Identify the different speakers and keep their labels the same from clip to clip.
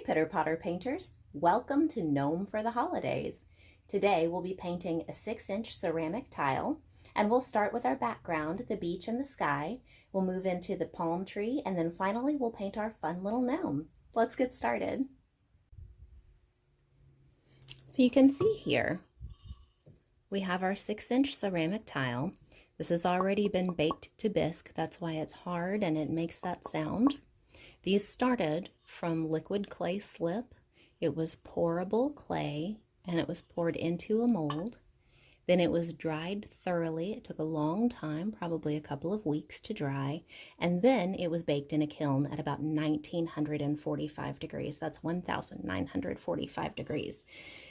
Speaker 1: Pitter Potter painters, welcome to Gnome for the holidays. Today we'll be painting a 6-inch ceramic tile, and we'll start with our background, the beach and the sky. We'll move into the palm tree, and then finally we'll paint our fun little gnome. Let's get started. So you can see here, we have our 6-inch ceramic tile. This has already been baked to bisque, that's why it's hard and it makes that sound. These started from liquid clay slip. It was pourable clay and it was poured into a mold. Then it was dried thoroughly. It took a long time, probably a couple of weeks to dry. And then it was baked in a kiln at about 1945 degrees. That's 1945 degrees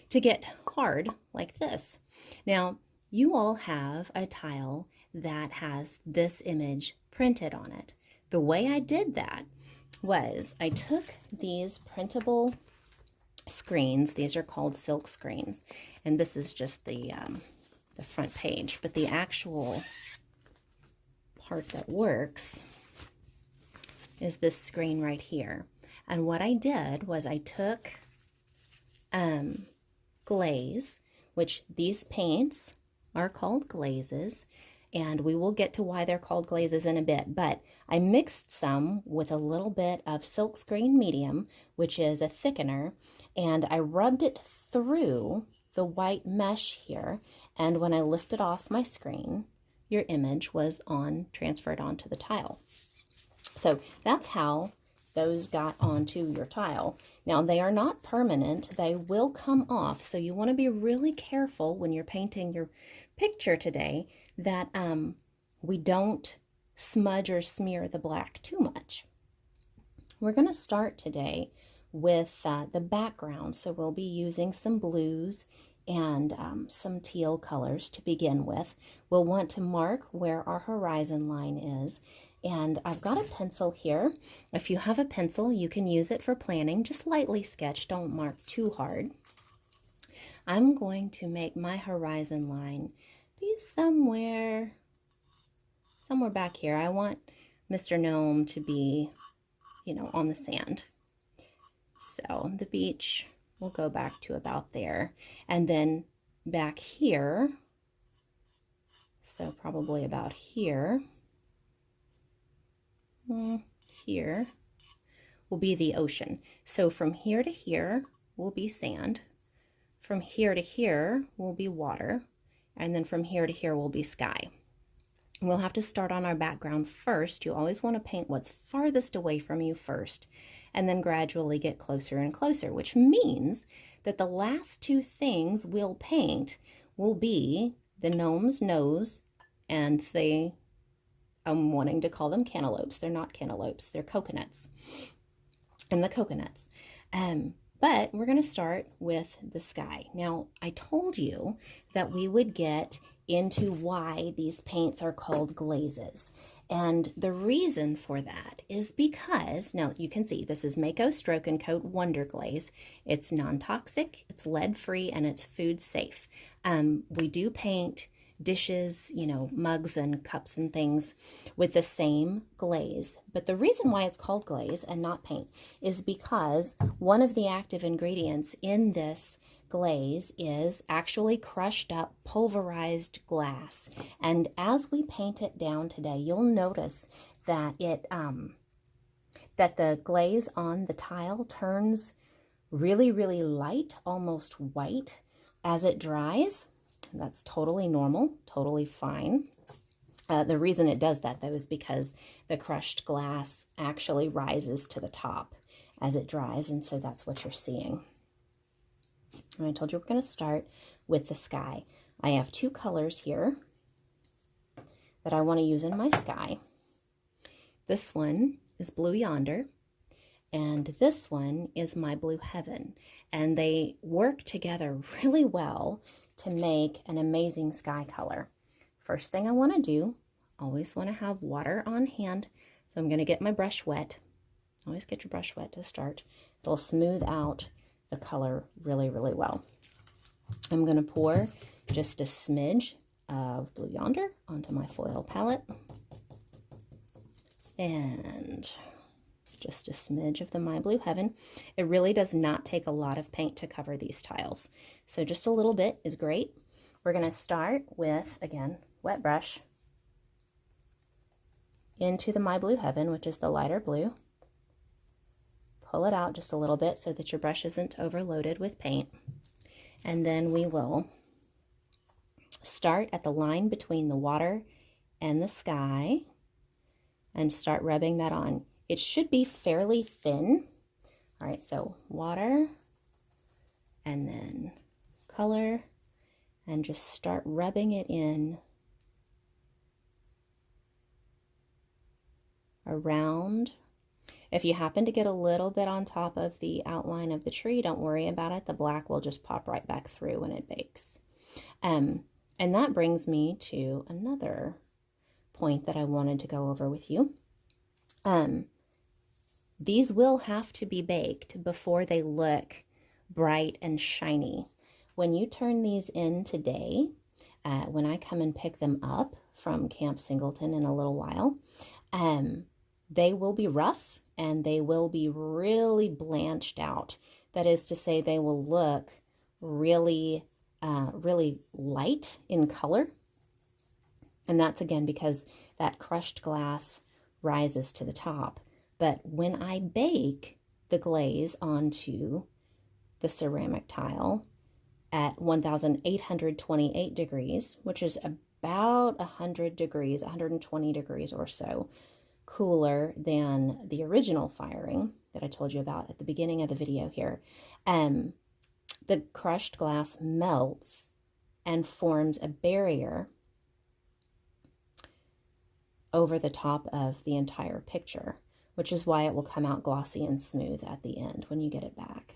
Speaker 1: to get hard like this. Now, you all have a tile that has this image printed on it. The way I did that was I took these printable screens. These are called silk screens, and this is just the front page, but the actual part that works is this screen right here. And what I did was I took glaze, which these paints are called glazes, and we will get to why they're called glazes in a bit, but I mixed some with a little bit of silkscreen medium, which is a thickener, and I rubbed it through the white mesh here, and when I lifted off my screen, your image was transferred onto the tile. So that's how those got onto your tile. Now, they are not permanent. They will come off, so you want to be really careful when you're painting your picture today that we don't smudge or smear the black too much. We're going to start today with the background, so we'll be using some blues and some teal colors to begin with. We'll want to mark where our horizon line is, and I've got a pencil here. If you have a pencil, you can use it for planning. Just lightly sketch, don't mark too hard. I'm going to make my horizon line be somewhere back here. I want Mr. Gnome to be, on the sand. So the beach will go back to about there. And then back here, so probably about here, here will be the ocean. So from here to here will be sand. From here to here will be water. And then from here to here will be sky. We'll have to start on our background first. You always want to paint what's farthest away from you first, and then gradually get closer and closer, which means that the last two things we'll paint will be the gnome's nose and I'm wanting to call them cantaloupes. They're not cantaloupes, they're coconuts. And the coconuts. But we're going to start with the sky. Now, I told you that we would get into why these paints are called glazes. And the reason for that is because, now you can see this is Mako Stroke and Coat Wonder Glaze. It's non-toxic, it's lead-free, and it's food safe. We do paint dishes, mugs and cups and things with the same glaze. But the reason why it's called glaze and not paint is because one of the active ingredients in this glaze is actually crushed up pulverized glass. And as we paint it down today, you'll notice that that the glaze on the tile turns really, really light, almost white as it dries. That's totally normal, totally fine. The reason it does that, though, is because the crushed glass actually rises to the top as it dries, and so that's what you're seeing. And I told you we're going to start with the sky. I have two colors here that I want to use in my sky. This one is Blue Yonder, and this one is My Blue Heaven. And they work together really well to make an amazing sky color. First thing I want to do, always want to have water on hand. So I'm going to get my brush wet. Always get your brush wet to start. It'll smooth out the color really, really well. I'm going to pour just a smidge of Blue Yonder onto my foil palette. And just a smidge of the My Blue Heaven. It really does not take a lot of paint to cover these tiles. So just a little bit is great. We're going to start with, again, wet brush into the My Blue Heaven, which is the lighter blue. Pull it out just a little bit so that your brush isn't overloaded with paint. And then we will start at the line between the water and the sky and start rubbing that on. It should be fairly thin. All right, so water and then color, and just start rubbing it in around. If you happen to get a little bit on top of the outline of the tree, don't worry about it. The black will just pop right back through when it bakes. And that brings me to another point that I wanted to go over with you. These will have to be baked before they look bright and shiny. When you turn these in today, when I come and pick them up from Camp Singleton in a little while, they will be rough and they will be really blanched out. That is to say, they will look really, really light in color. And that's again because that crushed glass rises to the top. But when I bake the glaze onto the ceramic tile at 1828 degrees, which is about 100 degrees, 120 degrees or so cooler than the original firing that I told you about at the beginning of the video here, the crushed glass melts and forms a barrier over the top of the entire picture, which is why it will come out glossy and smooth at the end when you get it back.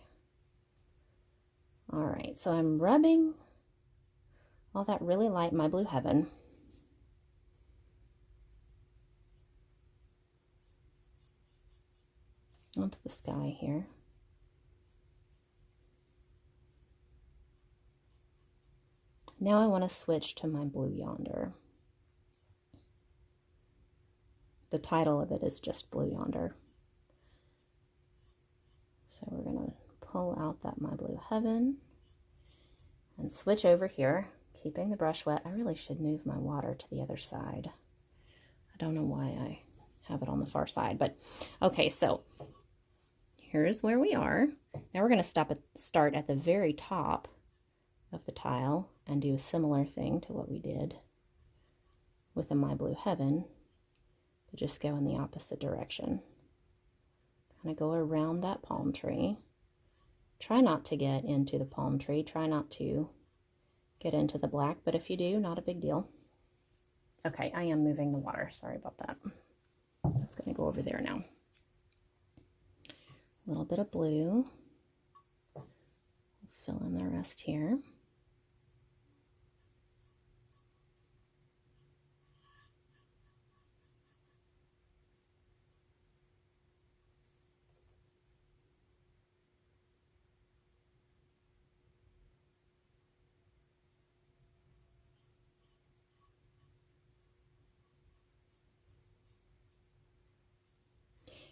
Speaker 1: All right, so I'm rubbing all that really light My Blue Heaven onto the sky here. Now I want to switch to my Blue Yonder. The title of it is just Blue Yonder. So we're going to pull out that My Blue Heaven and switch over here, keeping the brush wet. I really should move my water to the other side. I don't know why I have it on the far side, but okay, so here's where we are. Now we're going to start at the very top of the tile and do a similar thing to what we did with the My Blue Heaven, but just go in the opposite direction. Kind of go around that palm tree. Try not to get into the palm tree. Try not to get into the black, but if you do, not a big deal. Okay, I am moving the water. Sorry about that. That's going to go over there now. A little bit of blue. Fill in the rest here.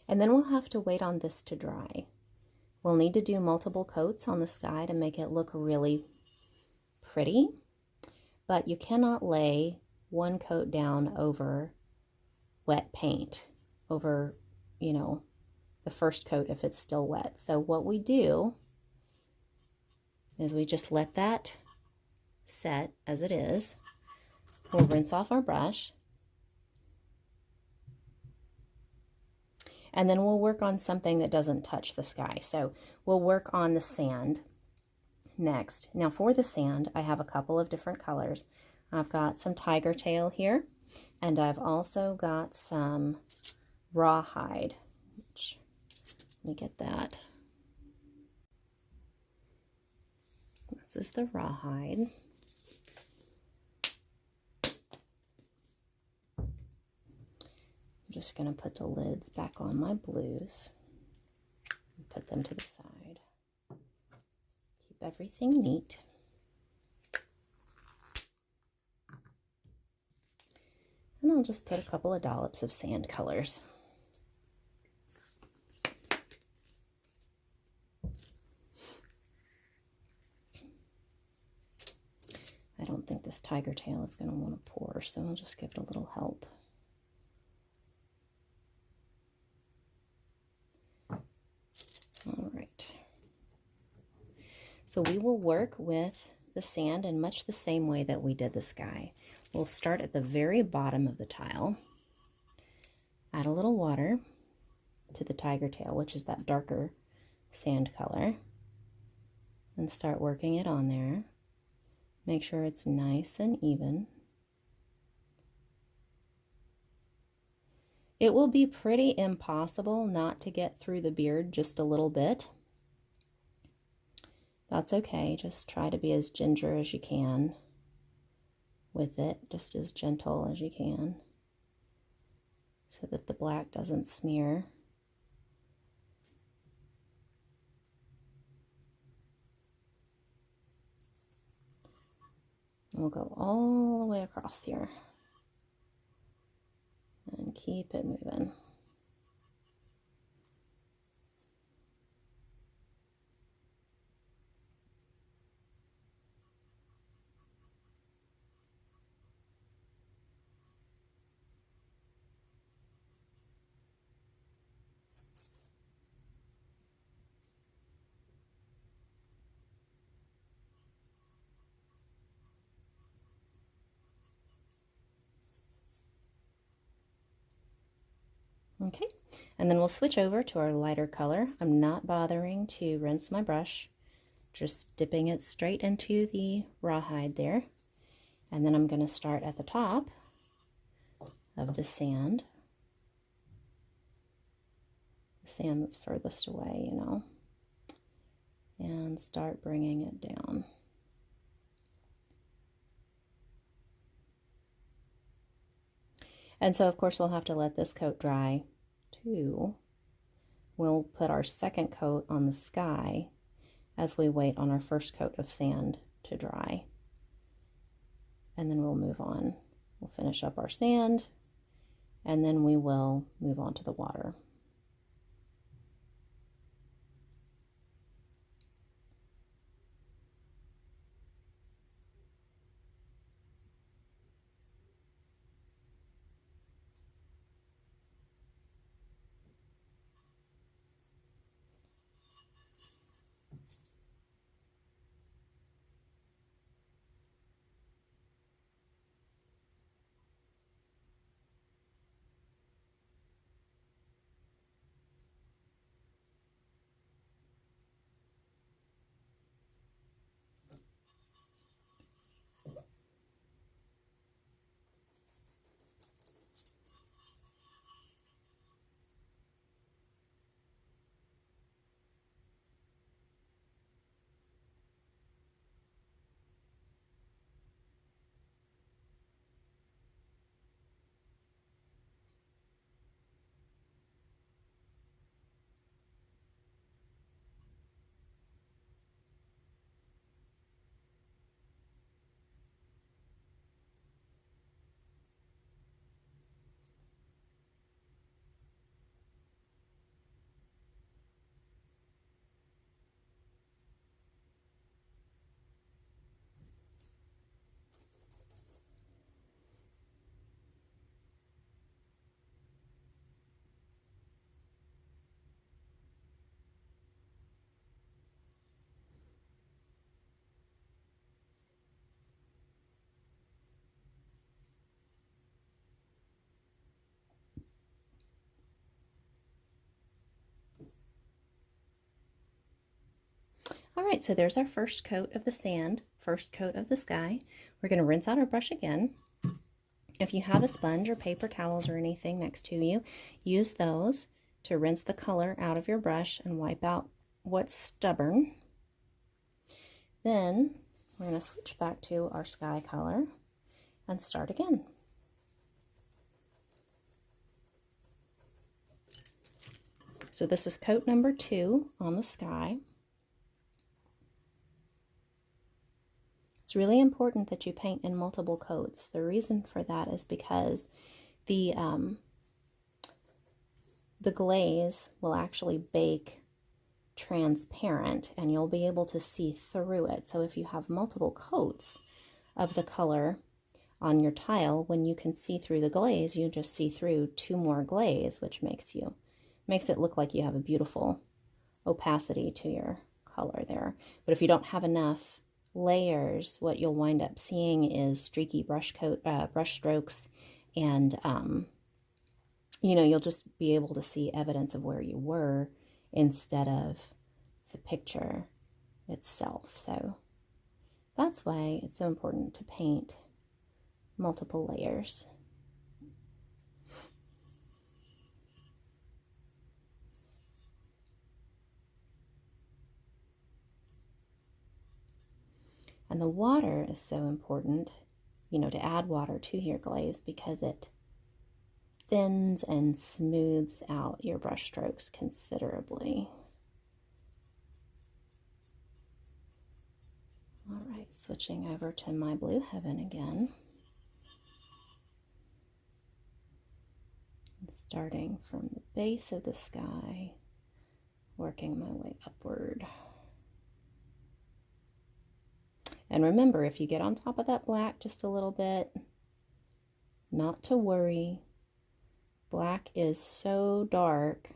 Speaker 1: And then we'll have to wait on this to dry. We'll need to do multiple coats on the sky to make it look really pretty, but you cannot lay one coat down over wet paint, over, you know, the first coat if it's still wet. So what we do is we just let that set as it is. We'll rinse off our brush. And then we'll work on something that doesn't touch the sky. So we'll work on the sand next. Now for the sand, I have a couple of different colors. I've got some tiger tail here, and I've also got some rawhide. Which, let me get that. This is the rawhide. I'm just going to put the lids back on my blues and put them to the side. Keep everything neat. And I'll just put a couple of dollops of sand colors. I don't think this tiger tail is going to want to pour, so I'll just give it a little help. All right. So we will work with the sand in much the same way that we did the sky. We'll start at the very bottom of the tile, add a little water to the tiger tail, which is that darker sand color, and start working it on there. Make sure it's nice and even. It will be pretty impossible not to get through the beard just a little bit. That's okay, just try to be as ginger as you can with it, just as gentle as you can, so that the black doesn't smear. We'll go all the way across here and keep it moving. Okay, and then we'll switch over to our lighter color. I'm not bothering to rinse my brush, just dipping it straight into the rawhide there. And then I'm going to start at the top of the sand that's furthest away, you know, and start bringing it down. And so, of course, we'll have to let this coat dry too. We'll put our second coat on the sky as we wait on our first coat of sand to dry. And then we'll move on. We'll finish up our sand, and then we will move on to the water. All right, so there's our first coat of the sand, first coat of the sky. We're going to rinse out our brush again. If you have a sponge or paper towels or anything next to you, use those to rinse the color out of your brush and wipe out what's stubborn. Then we're going to switch back to our sky color and start again. So this is coat number 2 on the sky. It's really important that you paint in multiple coats. The reason for that is because the glaze will actually bake transparent and you'll be able to see through it. So if you have multiple coats of the color on your tile. When you can see through the glaze, you just see through 2 more glaze, which makes it look like you have a beautiful opacity to your color there. But if you don't have enough layers, what you'll wind up seeing is streaky brush strokes, and you'll just be able to see evidence of where you were instead of the picture itself. So that's why it's so important to paint multiple layers. And the water is so important, to add water to your glaze, because it thins and smooths out your brush strokes considerably. All right, switching over to my blue heaven again. And starting from the base of the sky, working my way upward. And remember, if you get on top of that black just a little bit, not to worry. Black is so dark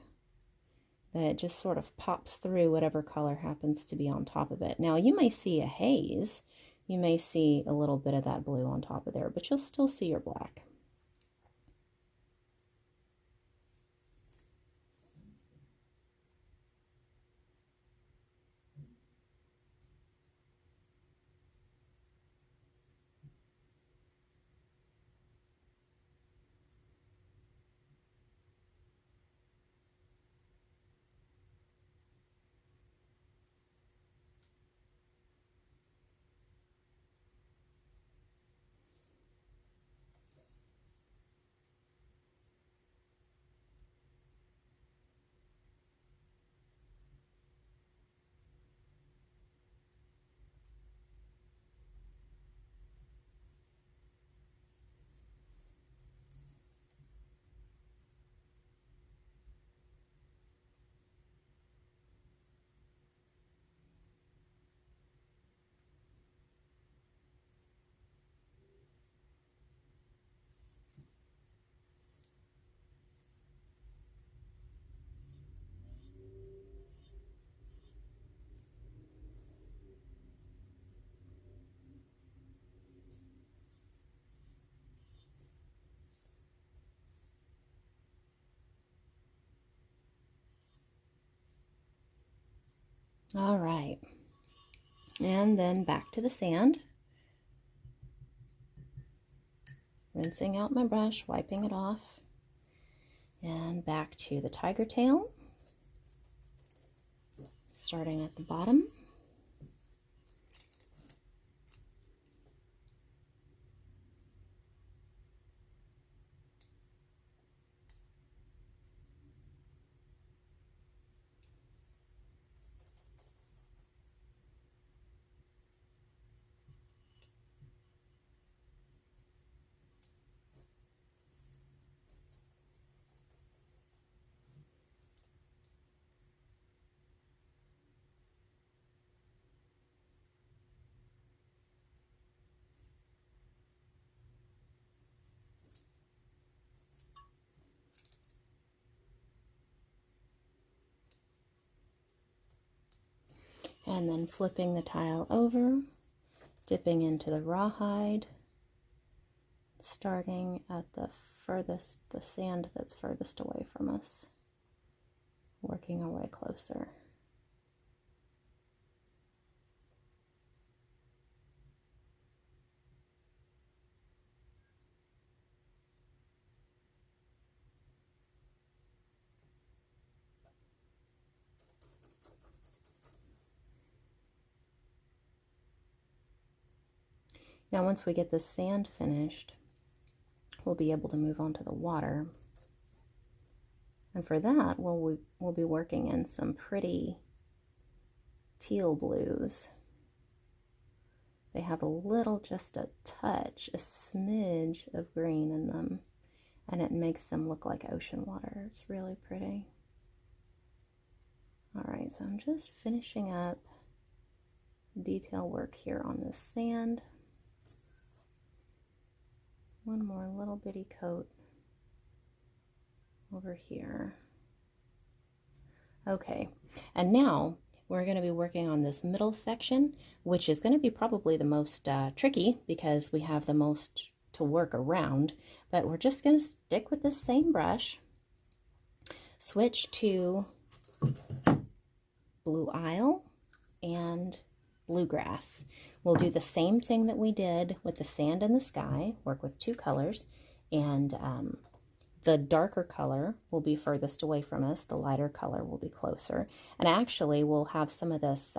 Speaker 1: that it just sort of pops through whatever color happens to be on top of it. Now, you may see a haze. You may see a little bit of that blue on top of there, but you'll still see your black. All right, and then back to the sand. Rinsing out my brush, wiping it off, and back to the tiger tail, starting at the bottom. And then flipping the tile over, dipping into the rawhide, starting at the sand that's furthest away from us, working our way closer. Now, once we get the sand finished, we'll be able to move on to the water. And for that, we'll be working in some pretty teal blues. They have a little, just a touch, a smidge of green in them, and it makes them look like ocean water. It's really pretty. All right, so I'm just finishing up detail work here on this sand. one more little bitty coat over here. Okay, and now we're going to be working on this middle section, which is going to be probably the most tricky because we have the most to work around, but we're just going to stick with this same brush, switch to blue isle and bluegrass. We'll do the same thing that we did with the sand and the sky, work with two colors, and the darker color will be furthest away from us, the lighter color will be closer. And actually we'll have some of this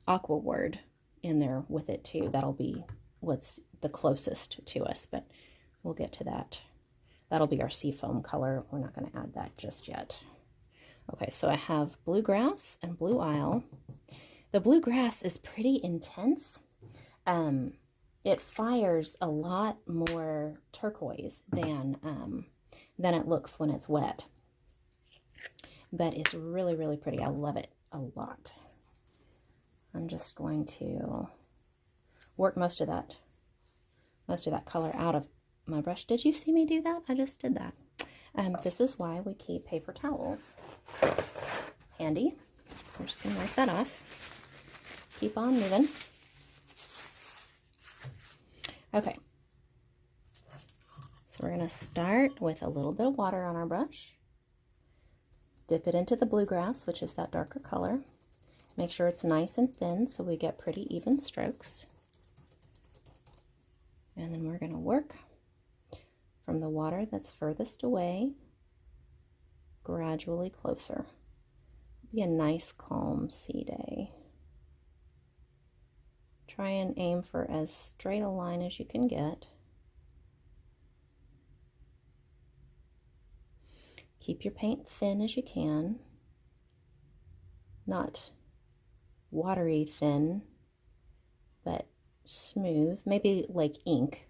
Speaker 1: aqua word in there with it too. That'll be what's the closest to us, but we'll get to that. That'll be our seafoam color. We're not going to add that just yet. Okay, so I have bluegrass and blue isle. The bluegrass is pretty intense. It fires a lot more turquoise than it looks when it's wet. But it's really, really pretty. I love it a lot. I'm just going to work most of that color out of my brush. Did you see me do that? I just did that. This is why we keep paper towels handy. We're just going to wipe that off. Keep on moving. Okay. So we're going to start with a little bit of water on our brush. Dip it into the bluegrass, which is that darker color. Make sure it's nice and thin so we get pretty even strokes. And then we're going to work from the water that's furthest away, gradually closer. It'll be a nice, calm sea day. Try and aim for as straight a line as you can get. Keep your paint thin as you can. Not watery thin, but smooth. Maybe like ink.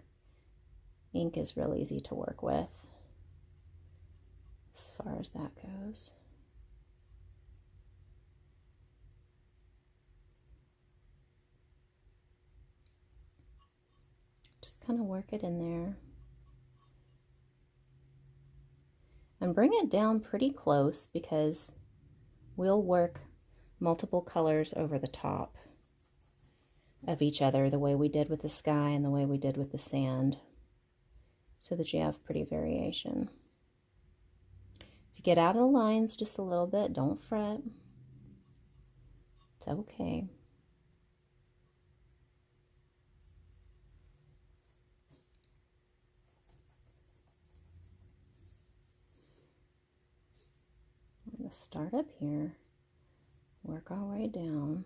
Speaker 1: Ink is real easy to work with as far as that goes. Just kind of work it in there. And bring it down pretty close because we'll work multiple colors over the top of each other, the way we did with the sky and the way we did with the sand, so that you have pretty variation. If you get out of the lines just a little bit, don't fret. It's okay. We're going to start up here, work our way down.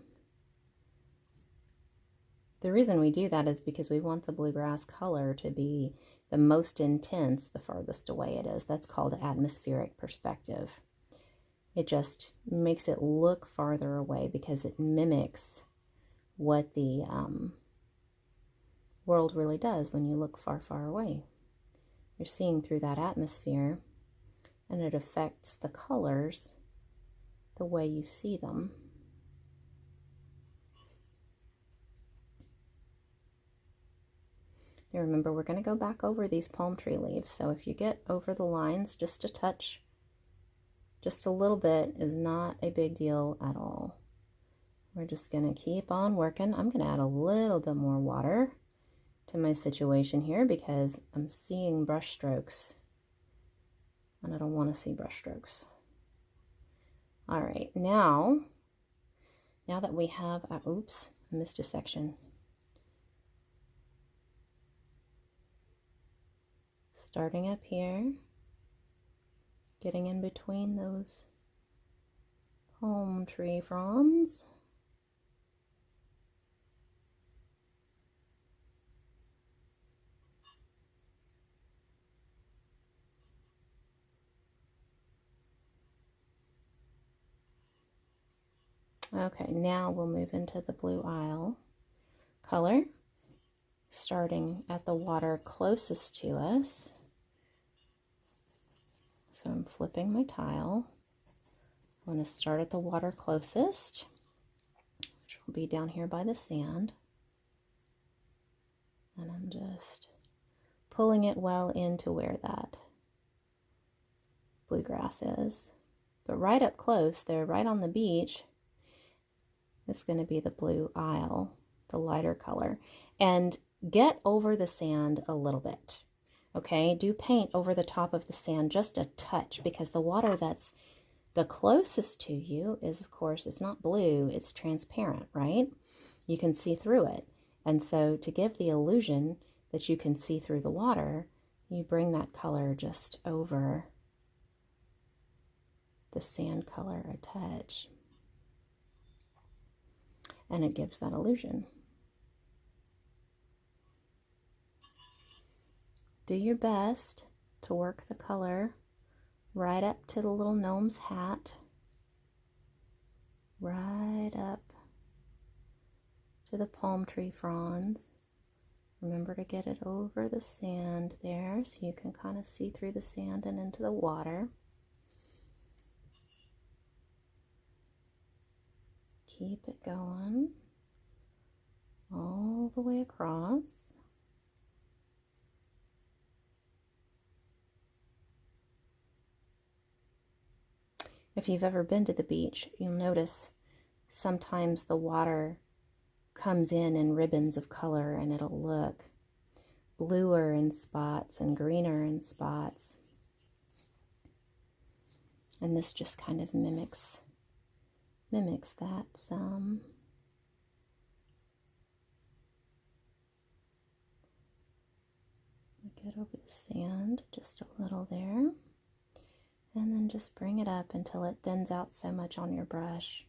Speaker 1: The reason we do that is because we want the bluegrass color to be the most intense the farthest away it is. That's called atmospheric perspective. It just makes it look farther away because it mimics what the world really does when you look far, far away. You're seeing through that atmosphere, and it affects the colors the way you see them. Now remember, we're going to go back over these palm tree leaves, so if you get over the lines just a touch, just a little bit, is not a big deal at all. We're just going to keep on working. I'm going to add a little bit more water to my situation here because I'm seeing brush strokes, and I don't want to see brush strokes. All right, now that we have, oops, I missed a section. Starting up here, getting in between those palm tree fronds. Okay, now we'll move into the blue isle color, starting at the water closest to us. So I'm flipping my tile. I'm going to start at the water closest, which will be down here by the sand. And I'm just pulling it well into where that bluegrass is. But right up close there, right on the beach, it's going to be the blue isle, the lighter color. And get over the sand a little bit. Okay, do paint over the top of the sand just a touch, because the water that's the closest to you is, of course, it's not blue, it's transparent, right? You can see through it. And so to give the illusion that you can see through the water, you bring that color just over the sand color a touch. And it gives that illusion. Do your best to work the color right up to the little gnome's hat, right up to the palm tree fronds. Remember to get it over the sand there so you can kind of see through the sand and into the water. Keep it going all the way across. If you've ever been to the beach, you'll notice sometimes the water comes in ribbons of color, and it'll look bluer in spots and greener in spots. And this just kind of mimics that some. Get over the sand just a little there, and then just bring it up until it thins out so much on your brush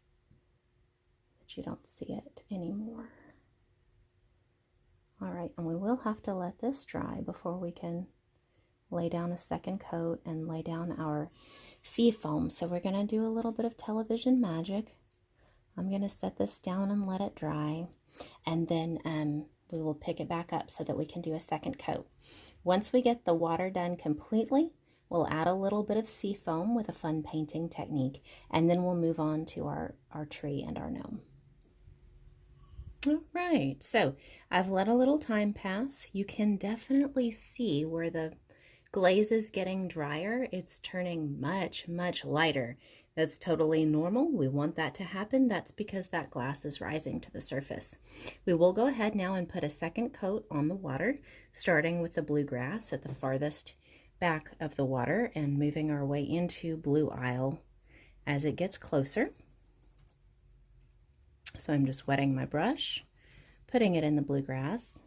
Speaker 1: that you don't see it anymore. All right, and we will have to let this dry before we can lay down a second coat and lay down our sea foam. So we're going to do a little bit of television magic. I'm going to set this down and let it dry, and then we will pick it back up so that we can do a second coat. Once we get the water done completely, we'll add a little bit of sea foam with a fun painting technique, and then we'll move on to our tree and our gnome. All right, so I've let a little time pass. You can definitely see where the glaze is getting drier. It's turning much, much lighter. That's totally normal. We want that to happen. That's because that glass is rising to the surface. We will go ahead now and put a second coat on the water, starting with the bluegrass at the farthest back of the water and moving our way into Blue Isle as it gets closer. So I'm just wetting my brush, putting it in the bluegrass,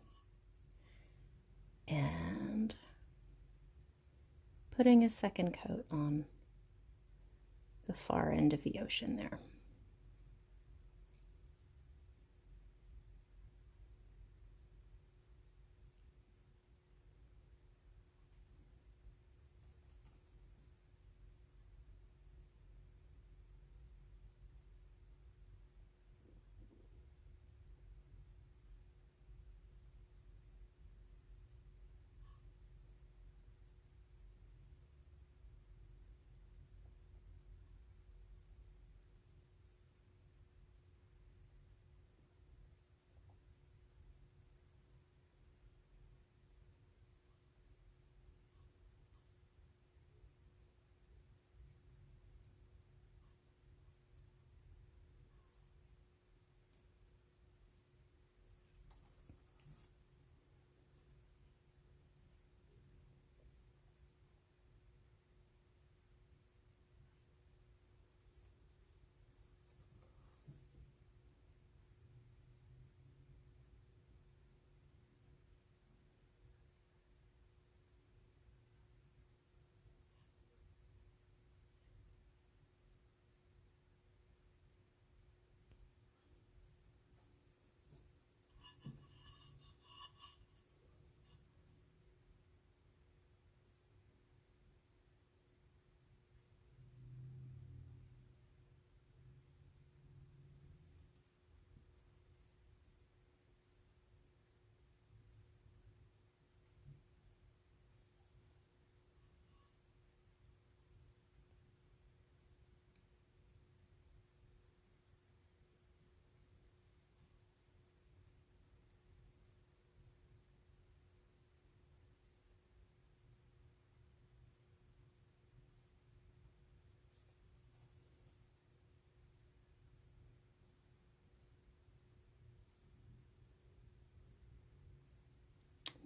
Speaker 1: and putting a second coat on the far end of the ocean there.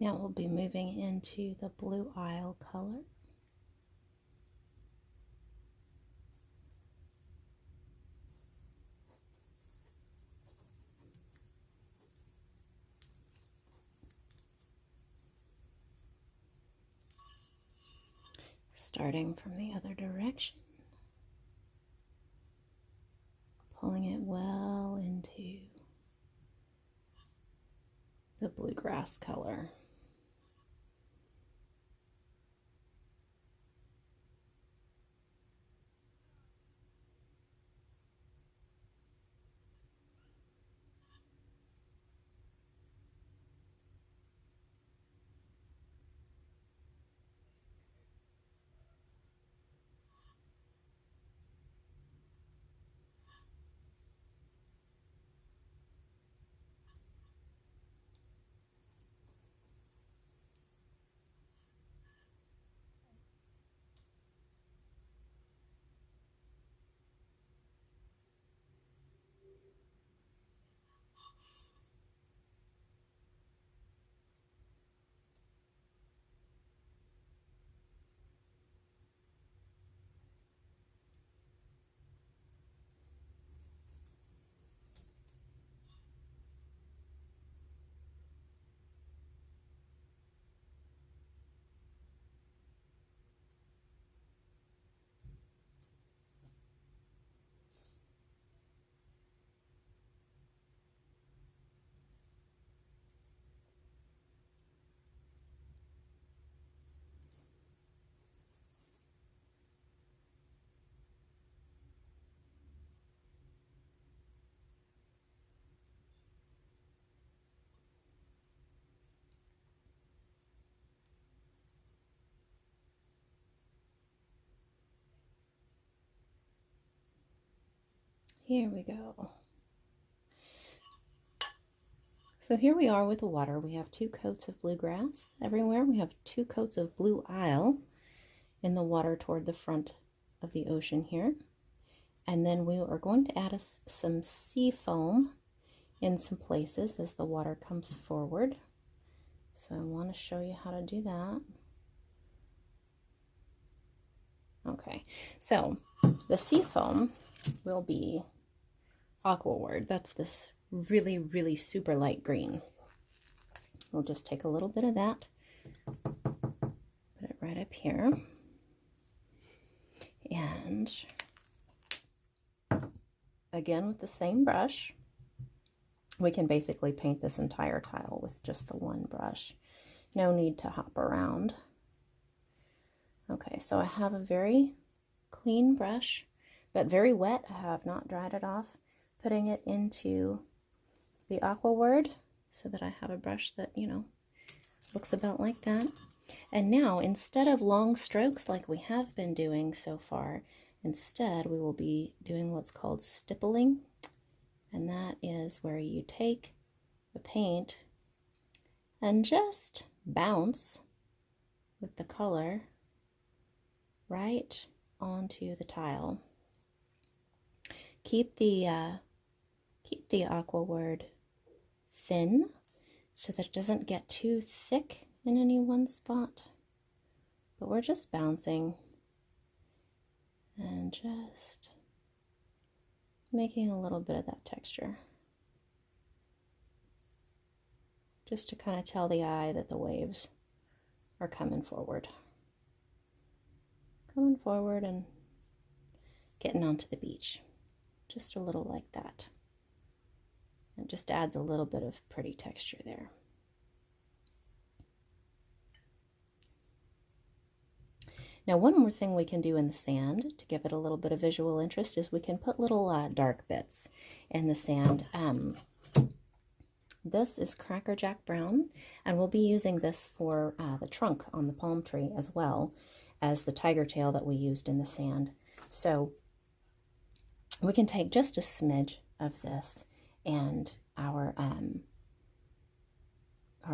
Speaker 1: Now we'll be moving into the blue isle color. Starting from the other direction, pulling it well into the bluegrass color. Here we go. So here we are with the water. We have 2 coats of bluegrass everywhere. We have 2 coats of blue isle in the water toward the front of the ocean here. And then we are going to add some sea foam in some places as the water comes forward. So I want to show you how to do that. Okay, so the sea foam will be aquaward. That's this really, really super light green. We'll just take a little bit of that, put it right up here, and again with the same brush, we can basically paint this entire tile with just the one brush. No need to hop around. Okay, so I have a very clean brush, but very wet. I have not dried it off. Putting it into the aquaward so that I have a brush that, you know, looks about like that. And now, instead of long strokes like we have been doing so far, instead we will be doing what's called stippling. And that is where you take the paint and just bounce with the color right onto the tile. Keep the aquaward thin so that it doesn't get too thick in any one spot. But we're just bouncing and just making a little bit of that texture, just to kind of tell the eye that the waves are coming forward and getting onto the beach, just a little like that. It just adds a little bit of pretty texture there. Now, one more thing we can do in the sand to give it a little bit of visual interest is we can put little dark bits in the sand. This is Cracker Jack Brown, and we'll be using this for the trunk on the palm tree as well as the tiger tail that we used in the sand. So we can take just a smidge of this and our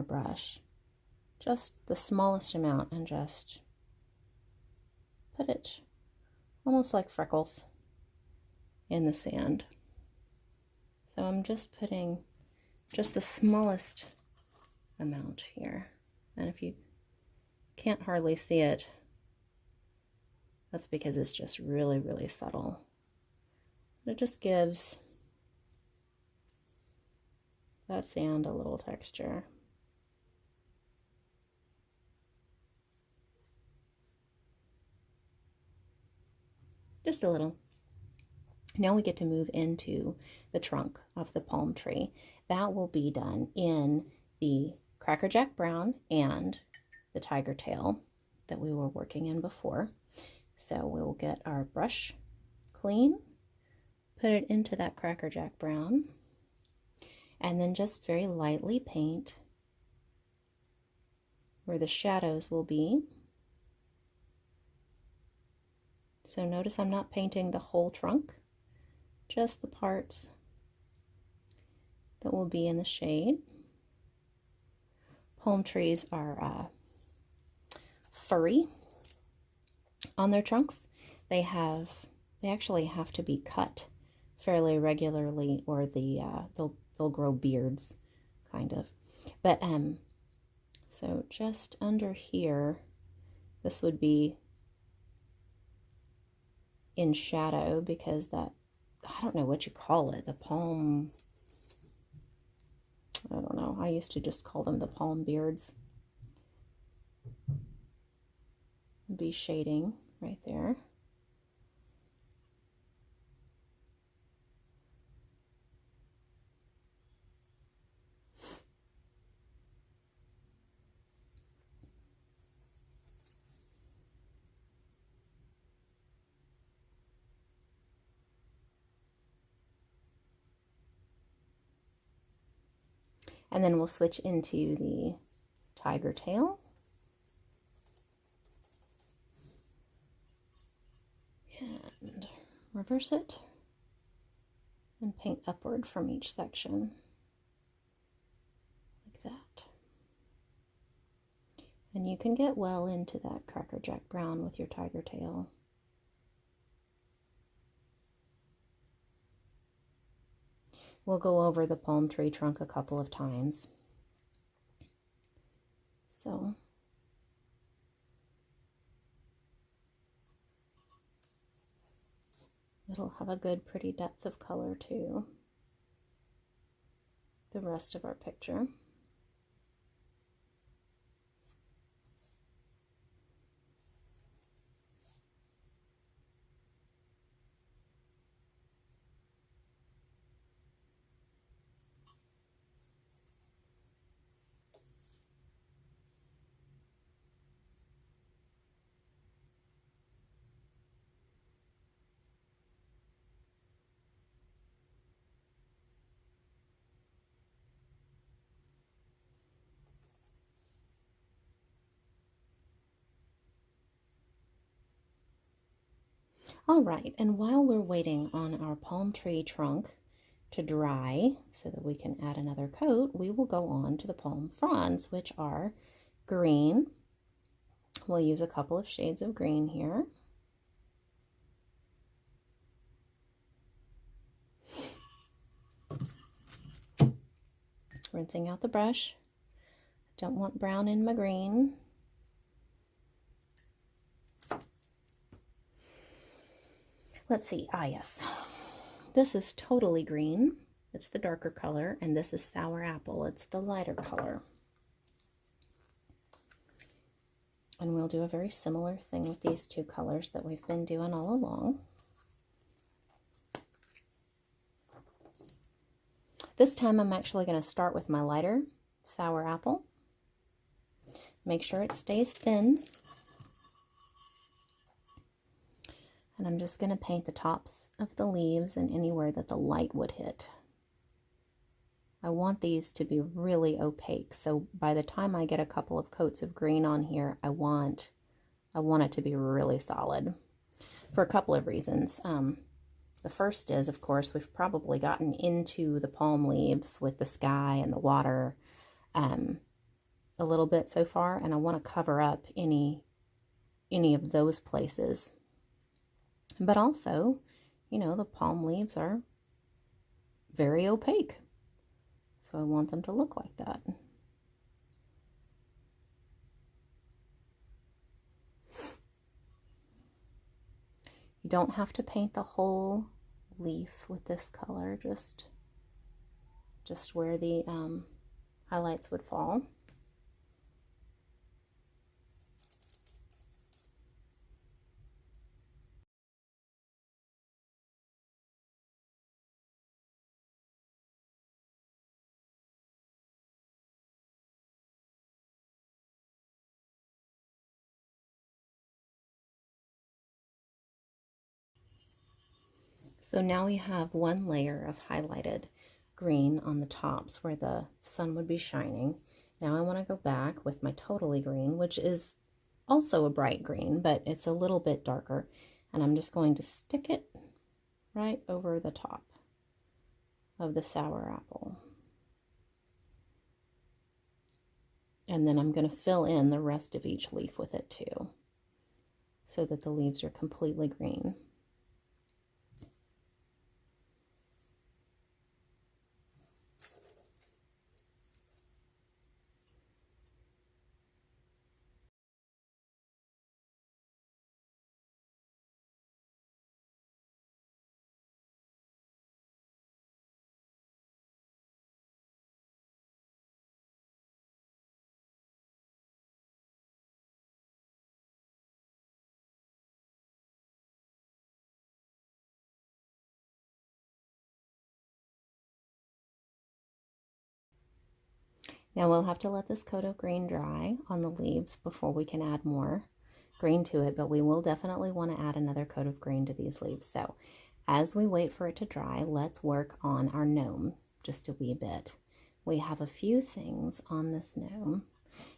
Speaker 1: brush, just the smallest amount, and just put it almost like freckles in the sand. So I'm just putting just the smallest amount here And if you can't hardly see it, that's because it's just really, really subtle. It just gives that sand a little texture. Just a little. Now we get to move into the trunk of the palm tree. That will be done in the Cracker Jack brown and the tiger tail that we were working in before. So we will get our brush clean, put it into that Cracker Jack brown, and then just very lightly paint where the shadows will be. So notice I'm not painting the whole trunk, just the parts that will be in the shade. Palm trees are furry on their trunks. They actually have to be cut fairly regularly, or they'll grow beards, kind of. But so just under here, this would be in shadow because that, I don't know what you call it, the palm, I don't know, I used to just call them the palm beards. Be shading right there. And then we'll switch into the tiger tail. And reverse it and paint upward from each section like that. And you can get well into that Cracker Jack brown with your tiger tail. We'll go over the palm tree trunk a couple of times. So it'll have a good, pretty depth of color too, the rest of our picture. All right, and while we're waiting on our palm tree trunk to dry so that we can add another coat, we will go on to the palm fronds, which are green. We'll use a couple of shades of green here. Rinsing out the brush. Don't want brown in my green. Let's see, yes. This is totally green. It's the darker color, and this is sour apple. It's the lighter color. And we'll do a very similar thing with these two colors that we've been doing all along. This time I'm actually going to start with my lighter sour apple. Make sure it stays thin. And I'm just going to paint the tops of the leaves and anywhere that the light would hit. I want these to be really opaque, so by the time I get a couple of coats of green on here, I want it to be really solid for a couple of reasons. The first is, of course, we've probably gotten into the palm leaves with the sky and the water a little bit so far, and I want to cover up any of those places. But also, you know, the palm leaves are very opaque, so I want them to look like that. You don't have to paint the whole leaf with this color, just where the highlights would fall. So now we have one layer of highlighted green on the tops where the sun would be shining. Now I want to go back with my totally green, which is also a bright green, but it's a little bit darker. And I'm just going to stick it right over the top of the sour apple. And then I'm going to fill in the rest of each leaf with it too, so that the leaves are completely green. Now we'll have to let this coat of green dry on the leaves before we can add more green to it, but we will definitely want to add another coat of green to these leaves. So as we wait for it to dry, let's work on our gnome just a wee bit. We have a few things on this gnome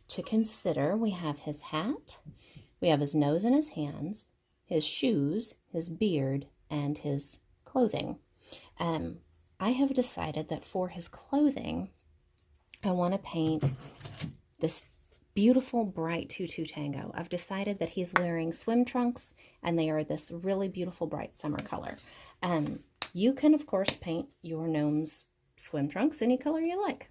Speaker 1: to consider. We have his hat, we have his nose and his hands, his shoes, his beard, and his clothing. I have decided that for his clothing, I want to paint this beautiful bright tutu tango. I've decided that he's wearing swim trunks, and they are this really beautiful bright summer color. You can of course paint your gnome's swim trunks any color you like,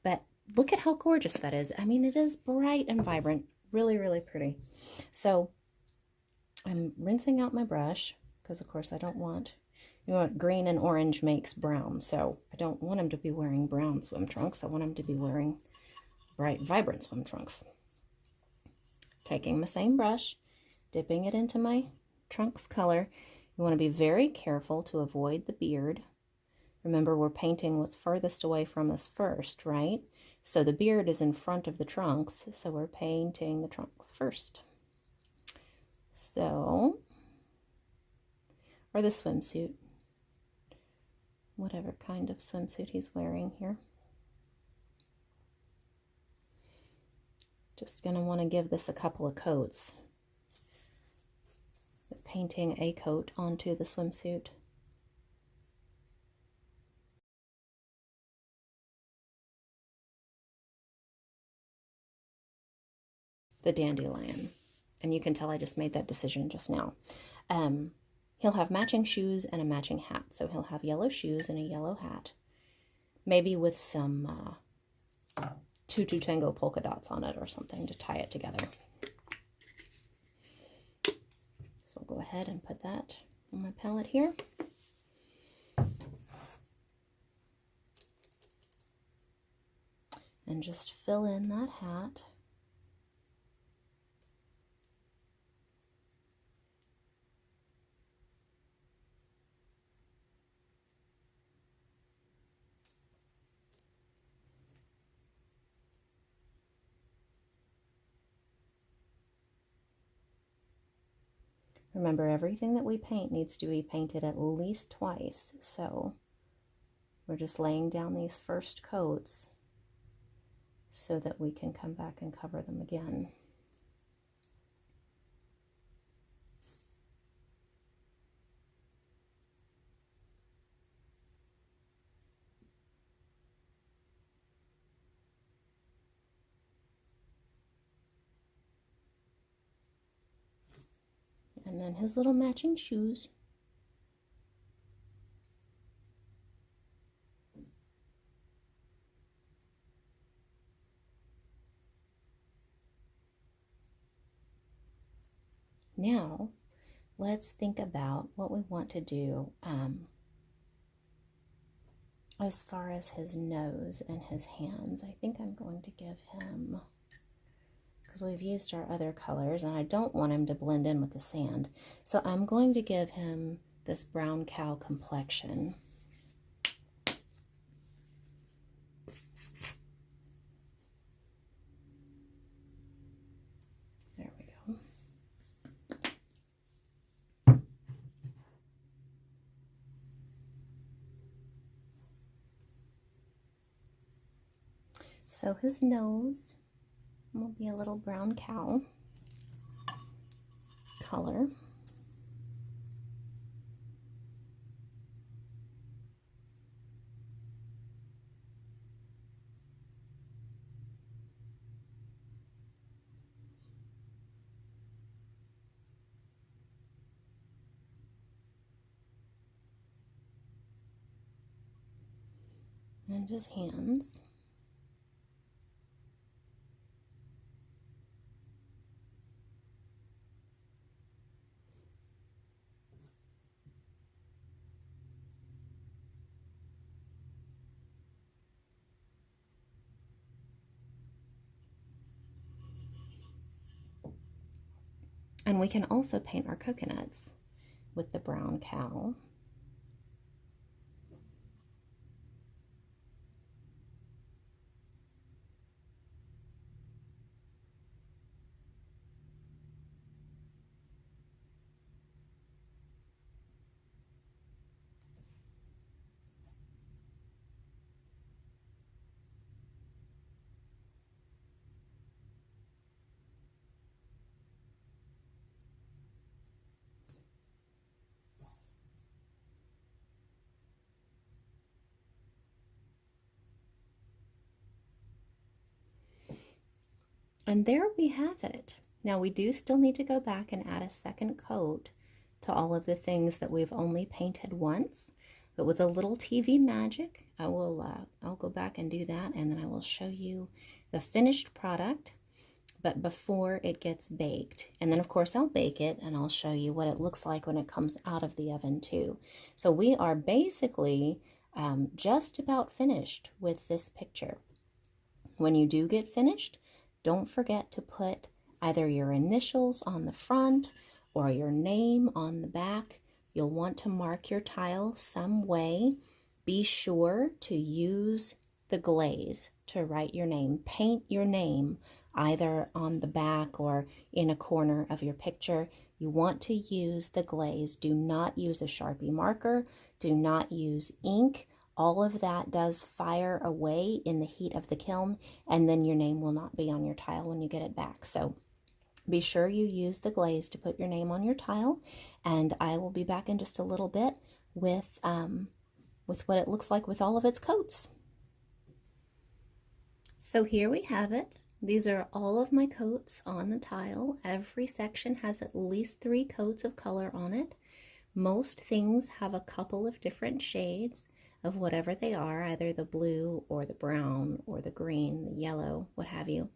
Speaker 1: but look at how gorgeous that is. I mean, it is bright and vibrant, really, really pretty. So I'm rinsing out my brush because of course I don't want, you know what, green and orange makes brown, so I don't want him to be wearing brown swim trunks. I want him to be wearing bright, vibrant swim trunks. Taking the same brush, dipping it into my trunk's color. You want to be very careful to avoid the beard. Remember, we're painting what's furthest away from us first, right? So the beard is in front of the trunks, so we're painting the trunks first. So, or the swimsuit, whatever kind of swimsuit he's wearing here. Just going to want to give this a couple of coats. Painting a coat onto the swimsuit. The dandelion. And you can tell I just made that decision just now. He'll have matching shoes and a matching hat. So he'll have yellow shoes and a yellow hat. Maybe with some tutu tango polka dots on it or something to tie it together. So I'll go ahead and put that on my palette here. And just fill in that hat. Remember, everything that we paint needs to be painted at least twice, so we're just laying down these first coats so that we can come back and cover them again. And then his little matching shoes. Now, let's think about what we want to do as far as his nose and his hands. I think I'm going to give him, because we've used our other colors and I don't want him to blend in with the sand, so I'm going to give him this brown cow complexion. There we go. So his nose will be a little brown cow color. And his hands. And we can also paint our coconuts with the brown cow. And there we have it. Now we do still need to go back and add a second coat to all of the things that we've only painted once, but with a little TV magic, I'll go back and do that, and then I will show you the finished product, but before it gets baked. And then of course I'll bake it and I'll show you what it looks like when it comes out of the oven too. So we are basically just about finished with this picture. When you do get finished, don't forget to put either your initials on the front or your name on the back. You'll want to mark your tile some way. Be sure to use the glaze to write your name. Paint your name either on the back or in a corner of your picture. You want to use the glaze. Do not use a Sharpie marker. Do not use ink. All of that does fire away in the heat of the kiln, and then your name will not be on your tile when you get it back. So be sure you use the glaze to put your name on your tile, and I will be back in just a little bit with what it looks like with all of its coats. So here we have it. These are all of my coats on the tile. Every section has at least 3 coats of color on it. Most things have a couple of different shades of whatever they are, either the blue or the brown or the green, the yellow, what have you.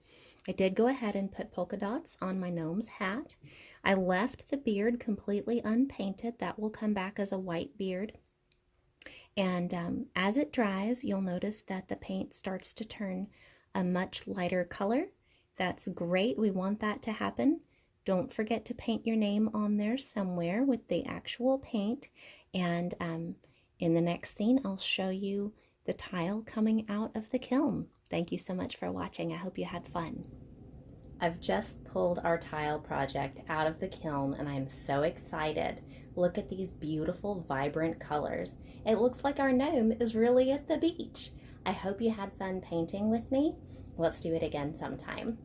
Speaker 1: I did go ahead and put polka dots on my gnome's hat. I left the beard completely unpainted. That will come back as a white beard. And as it dries, you'll notice that the paint starts to turn a much lighter color. That's great. We want that to happen. Don't forget to paint your name on there somewhere with the actual paint. And in the next scene, I'll show you the tile coming out of the kiln. Thank you so much for watching. I hope you had fun. I've just pulled our tile project out of the kiln and I'm so excited. Look at these beautiful, vibrant colors. It looks like our gnome is really at the beach. I hope you had fun painting with me. Let's do it again sometime.